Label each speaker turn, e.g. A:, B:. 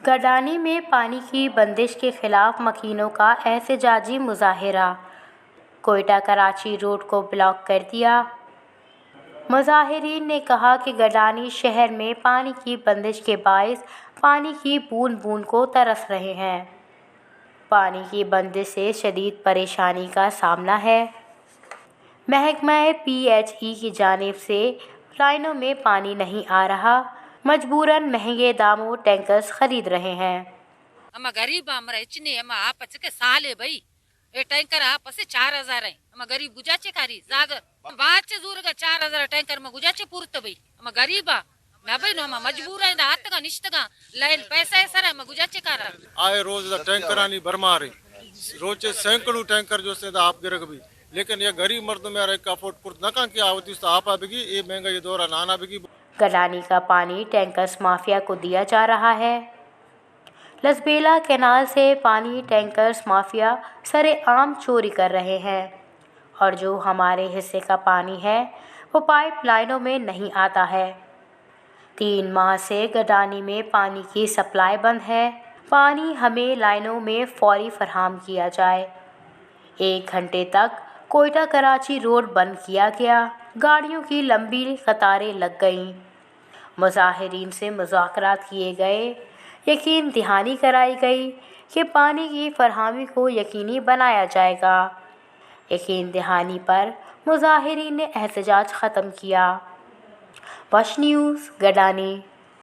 A: گڈانی میں پانی کی بندش کے خلاف مکینوں کا احتجاجی مظاہرہ، کوئٹہ کراچی روڈ کو بلاک کر دیا۔ مظاہرین نے کہا کہ گڈانی شہر میں پانی کی بندش کے باعث پانی کی بوند بوند کو ترس رہے ہیں۔ پانی کی بندش سے شدید پریشانی کا سامنا ہے۔ محکمہ پی ایچ ای کی جانب سے لائنوں میں پانی نہیں آ رہا، مجبوراً مہنگے داموں ٹینکرز خرید رہے ہیں۔
B: ہم غریب ہمارا اچنے ہم آپ کے سال ہے بھائی یہ ٹینکر آپ سے 4000 ہیں ہم غریب گجاچے کاری زاگر بات سے زور کا 4000 ٹینکر میں گجاچے پورت بھائی ہم غریب میں بھائی نو ہم مجبور ہیں ہاتھ کا نشت کا لائن پیسہ ہے سر ہم گجاچے کارا
C: آئے روز ٹینکرانی برمارے روز سینکڑوں ٹینکر جو سے آپ گرگ بھی لیکن یہ غریب مرد میں ایک افورڈ کرت نہ کہاں کیا ہوتی تو آپ بگی یہ مہنگا یہ دورہ نانا بگی۔
A: گڈانی کا پانی ٹینکرز مافیا کو دیا جا رہا ہے۔ لسبیلا کینال سے پانی ٹینکرز مافیا سر عام چوری کر رہے ہیں اور جو ہمارے حصے کا پانی ہے وہ پائپ لائنوں میں نہیں آتا ہے۔ 3 ماہ سے گڈانی میں پانی کی سپلائی بند ہے۔ پانی ہمیں لائنوں میں فوری فراہم کیا جائے۔ 1 گھنٹے تک کوئٹہ کراچی روڈ بند کیا گیا، گاڑیوں کی لمبی قطاریں لگ گئیں۔ مظاہرین سے مذاکرات کیے گئے، یقین دہانی کرائی گئی کہ پانی کی فراہمی کو یقینی بنایا جائے گا۔ یقین دہانی پر مظاہرین نے احتجاج ختم کیا۔ وش نیوز، گڈانی۔